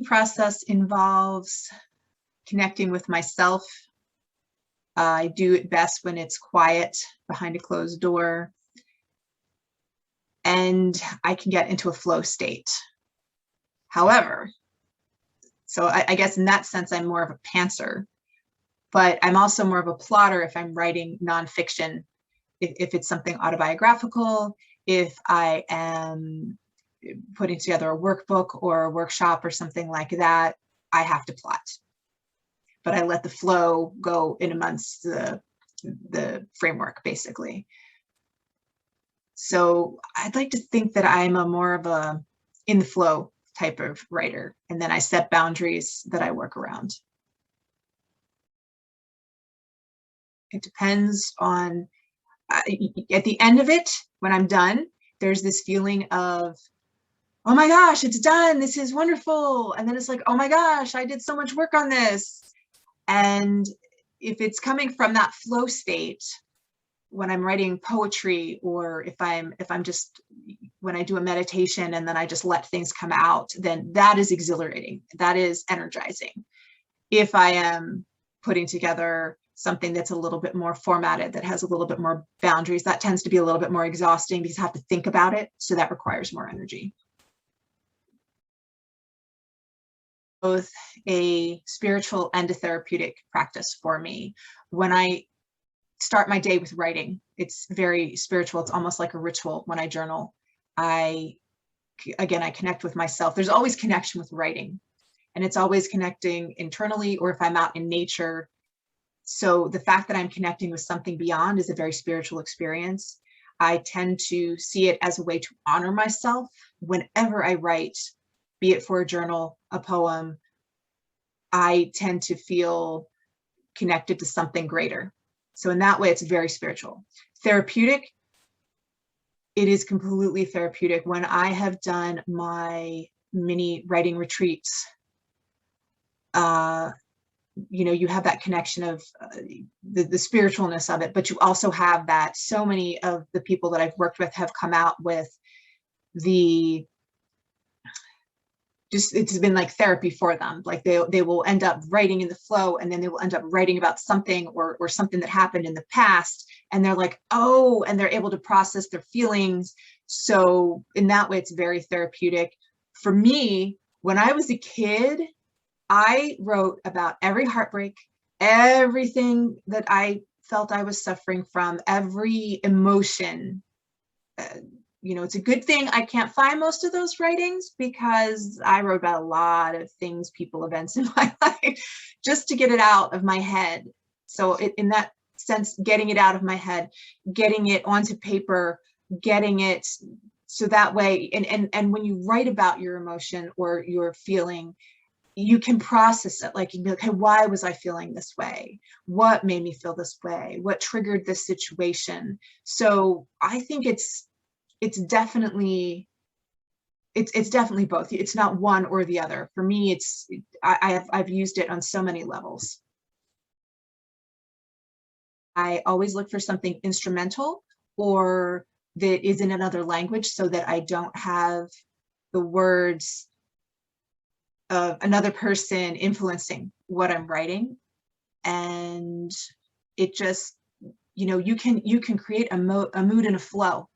process involves connecting with myself. I do it best when it's quiet behind a closed door, and I can get into a flow state. However, so I guess in that sense, I'm more of a pantser, but I'm also more of a plotter if I'm writing nonfiction. If it's something autobiographical, if I am putting together a workbook or a workshop or something like that, I have to plot. But I let the flow go in amongst the framework, basically. So I'd like to think that I'm a more of a in the flow type of writer, and then I set boundaries that I work around. It depends on, at the end of it, when I'm done, there's this feeling of, oh my gosh, it's done, this is wonderful. And then it's like, oh my gosh, I did so much work on this. And if it's coming from that flow state, when I'm writing poetry, or if I'm just, when I do a meditation and then I just let things come out, then that is exhilarating. That is energizing. If I am putting together something that's a little bit more formatted, that has a little bit more boundaries, that tends to be a little bit more exhausting because I have to think about it. So that requires more energy. Both a spiritual and a therapeutic practice for me. When I start my day with writing, it's very spiritual. It's almost like a ritual. When I journal, I connect with myself. There's always connection with writing, and it's always connecting internally, or if I'm out in nature. So the fact that I'm connecting with something beyond is a very spiritual experience. I tend to see it as a way to honor myself whenever I write, be it for a journal, a poem. I tend to feel connected to something greater. So in that way, it's very spiritual. Therapeutic, it is completely therapeutic. When I have done my mini writing retreats, you have that connection of the spiritualness of it, but you also have that so many of the people that I've worked with have come out with it's been like therapy for them. Like they will end up writing in the flow, and then they will end up writing about something or something that happened in the past. And they're like, oh, and they're able to process their feelings. So in that way, it's very therapeutic. For me, when I was a kid, I wrote about every heartbreak, everything that I felt I was suffering from, every emotion. It's a good thing I can't find most of those writings, because I wrote about a lot of things, people, events in my life, just to get it out of my head. So in that sense, getting it out of my head, getting it onto paper, getting it so that way, and when you write about your emotion or your feeling, you can process it. Like, you can be like, hey, why was I feeling this way? What made me feel this way? What triggered this situation? So I think it's definitely both. It's not one or the other. For me, I've used it on so many levels. I always look for something instrumental or that is in another language, so that I don't have the words of another person influencing what I'm writing. And it just, you can create a mood and a flow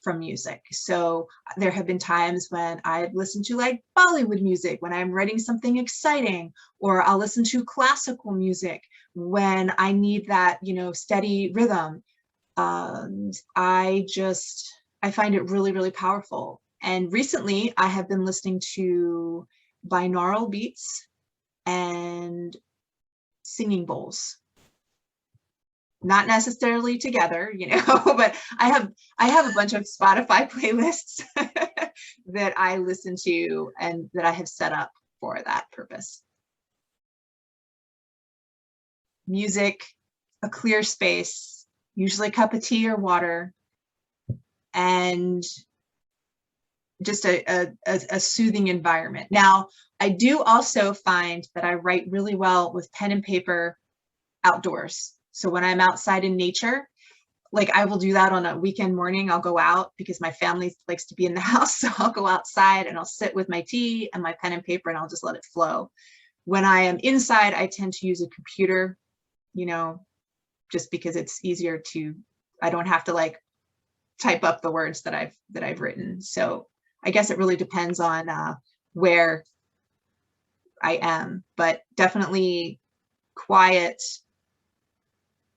from music. So there have been times when I've listened to like Bollywood music when I'm writing something exciting, or I'll listen to classical music when I need that, steady rhythm. I find it really, really powerful. And recently I have been listening to binaural beats and singing bowls. Not necessarily together, but I have a bunch of Spotify playlists that I listen to and that I have set up for that purpose. Music, a clear space, usually a cup of tea or water, and just a soothing environment. Now, I do also find that I write really well with pen and paper outdoors. So when I'm outside in nature, like I will do that on a weekend morning. I'll go out because my family likes to be in the house. So I'll go outside and I'll sit with my tea and my pen and paper and I'll just let it flow. When I am inside, I tend to use a computer, you know, just because it's easier to, I don't have to like type up the words that I've written. So I guess it really depends on where I am, but definitely quiet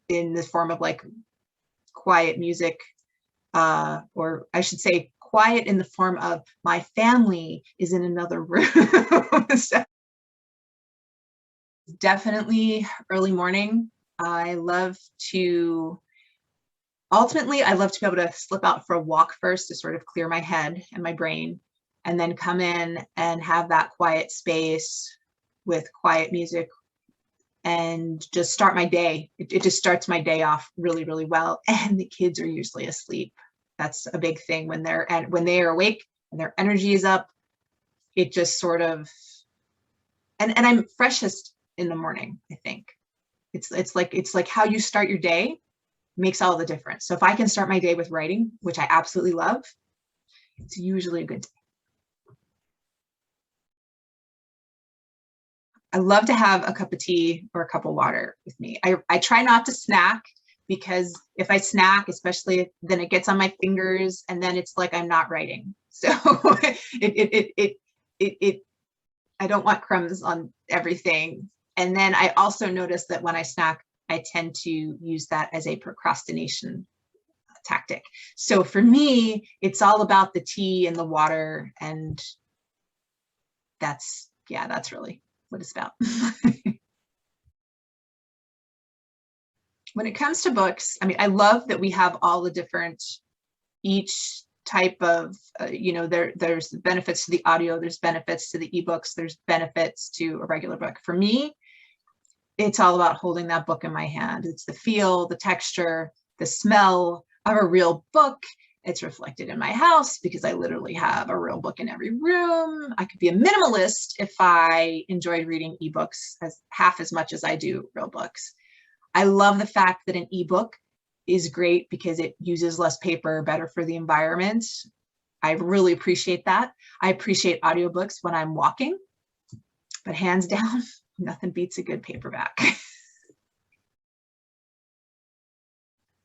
in the form of like quiet music, or I should say quiet in the form of my family is in another room. So definitely early morning. I love to ultimately, I love to be able to slip out for a walk first to sort of clear my head and my brain, and then come in and have that quiet space with quiet music and just start my day. It just starts my day off really, really well. And the kids are usually asleep. That's a big thing when they are awake and their energy is up. It just sort of, and I'm freshest in the morning, I think. It's like how you start your day makes all the difference. So if I can start my day with writing, which I absolutely love, it's usually a good day. I love to have a cup of tea or a cup of water with me. I try not to snack, because if I snack, especially, then it gets on my fingers and then it's like I'm not writing. So it I don't want crumbs on everything. And then I also notice that when I snack, I tend to use that as a procrastination tactic. So for me, it's all about the tea and the water, and that's really what it's about. When it comes to books, I mean, I love that we have all the different, each type of, there's benefits to the audio, there's benefits to the ebooks, there's benefits to a regular book. For me, it's all about holding that book in my hand. It's the feel, the texture, the smell of a real book. It's reflected in my house because I literally have a real book in every room. I could be a minimalist if I enjoyed reading ebooks as half as much as I do real books. I love the fact that an ebook is great because it uses less paper, better for the environment. I really appreciate that. I appreciate audiobooks when I'm walking, but hands down, nothing beats a good paperback.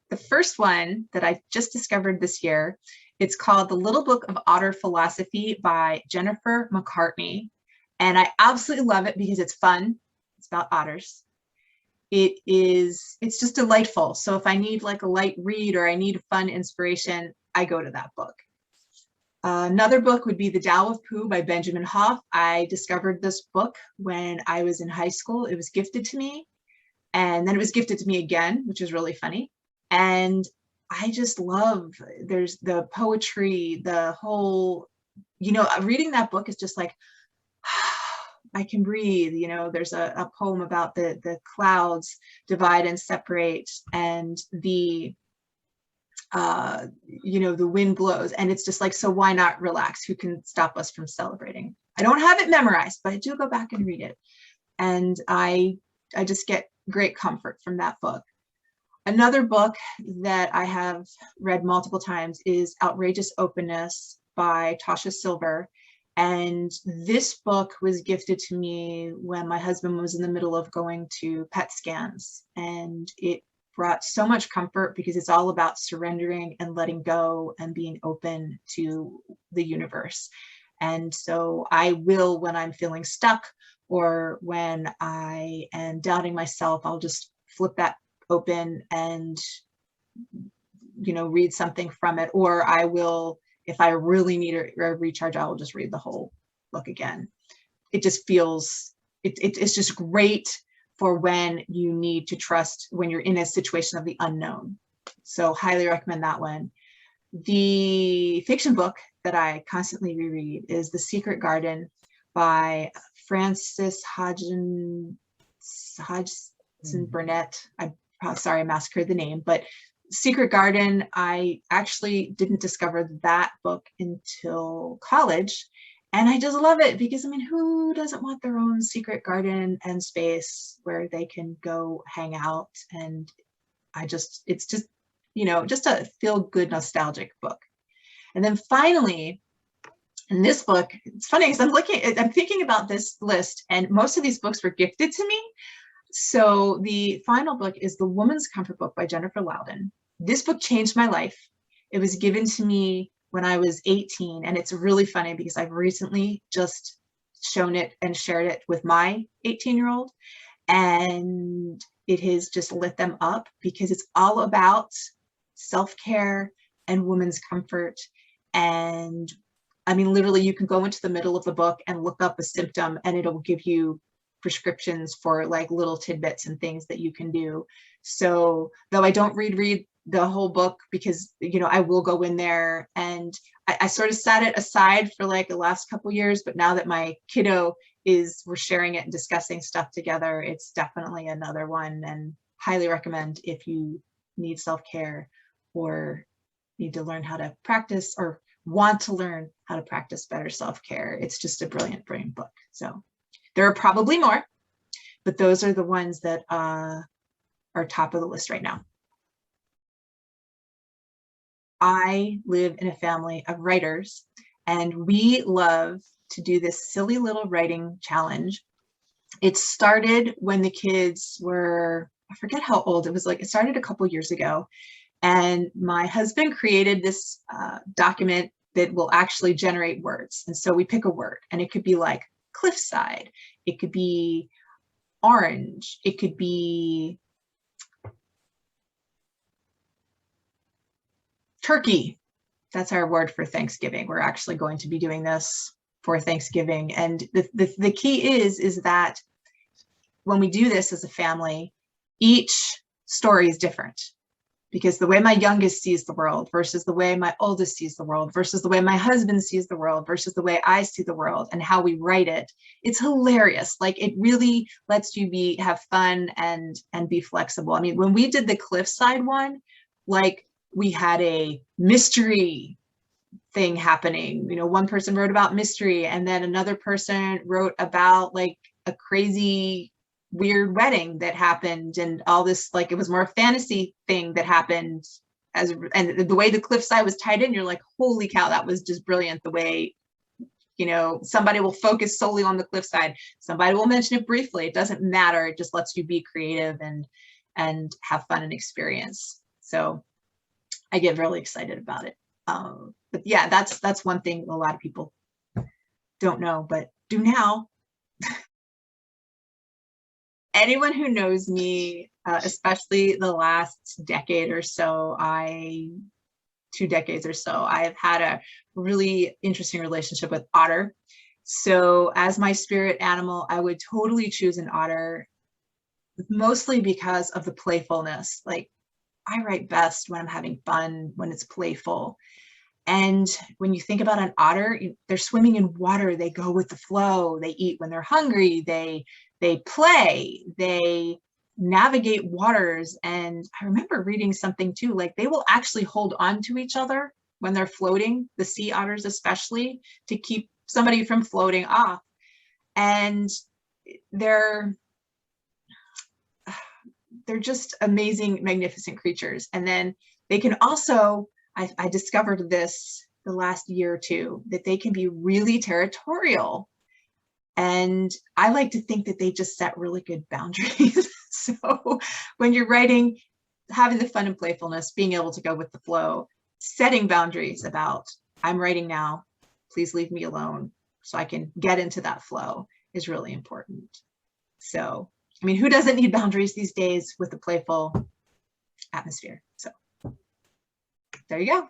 The first one that I just discovered this year, it's called The Little Book of Otter Philosophy by Jennifer McCartney. And I absolutely love it because it's fun. It's about otters. It's just delightful. So if I need like a light read or I need fun inspiration, I go to that book. Another book would be The Tao of Pooh by Benjamin Hoff. I discovered this book when I was in high school. It was gifted to me, and then it was gifted to me again, which is really funny. And I just love, there's the poetry, the whole, reading that book is just like, I can breathe. There's a poem about the clouds divide and separate, and the wind blows, and it's just like, so why not relax? Who can stop us from celebrating? I don't have it memorized, but I do go back and read it, and I just get great comfort from that book. Another book that I have read multiple times is Outrageous Openness by Tasha Silver. And this book was gifted to me when my husband was in the middle of going to PET scans. And it brought so much comfort because it's all about surrendering and letting go and being open to the universe. And so I will, when I'm feeling stuck or when I am doubting myself, I'll just flip that open and, read something from it. Or I will, if I really need a recharge, I will just read the whole book again. It just feels, it's just great for when you need to trust, when you're in a situation of the unknown. So highly recommend that one. The fiction book that I constantly reread is The Secret Garden by Frances Hodgson Burnett. I'm sorry, I massacred the name, but Secret Garden, I actually didn't discover that book until college. And I just love it because, who doesn't want their own secret garden and space where they can go hang out? And it's just you know, just a feel good nostalgic book. And then finally, in this book, it's funny because I'm thinking about this list, and most of these books were gifted to me. So the final book is The Woman's Comfort Book by Jennifer Loudon. This book changed my life. It was given to me when I was 18, and it's really funny because I've recently just shown it and shared it with my 18-year-old, and it has just lit them up because it's all about self-care and women's comfort. And I mean, literally, you can go into the middle of the book and look up a symptom, and it'll give you prescriptions for like little tidbits and things that you can do. So though I don't read the whole book, because, you know, I will go in there, and I sort of set it aside for like the last couple years, but now that my kiddo we're sharing it and discussing stuff together, it's definitely another one, and highly recommend if you need self-care or need to learn how to practice or want to learn how to practice better self-care. It's just a brilliant, brilliant book. So there are probably more, but those are the ones that are top of the list right now. I live in a family of writers, and we love to do this silly little writing challenge. It started when the kids were, I forget how old it was, like it started a couple years ago. And my husband created this document that will actually generate words. And so we pick a word, and it could be like cliffside, it could be orange, it could be turkey. That's our word for Thanksgiving. We're actually going to be doing this for Thanksgiving. And the key is that when we do this as a family, each story is different, because the way my youngest sees the world versus the way my oldest sees the world versus the way my husband sees the world versus the way I see the world, and how we write it, it's hilarious. Like, it really lets you have fun and be flexible. I mean, when we did the cliffside one, like, we had a mystery thing happening. You know, one person wrote about mystery, and then another person wrote about like a crazy weird wedding that happened, and all this, like, it was more a fantasy thing that happened and the way the cliffside was tied in, you're like, holy cow, that was just brilliant. The way, you know, somebody will focus solely on the cliffside, somebody will mention it briefly, it doesn't matter, it just lets you be creative and have fun and experience. So I get really excited about it. But yeah, that's one thing a lot of people don't know, but do now. Anyone who knows me, especially the last decade or so, 2 decades or so, I've had a really interesting relationship with otter. So as my spirit animal, I would totally choose an otter, mostly because of the playfulness. Like, I write best when I'm having fun, when it's playful. And when you think about an otter, they're swimming in water, they go with the flow, they eat when they're hungry, they play, they navigate waters. And I remember reading something too, like they will actually hold on to each other when they're floating, the sea otters especially, to keep somebody from floating off. And they're just amazing, magnificent creatures. And then they can also, I discovered this the last year or two, that they can be really territorial. And I like to think that they just set really good boundaries. So when you're writing, having the fun and playfulness, being able to go with the flow, setting boundaries about, I'm writing now, please leave me alone so I can get into that flow, is really important. So, I mean, who doesn't need boundaries these days with the playful atmosphere? So there you go.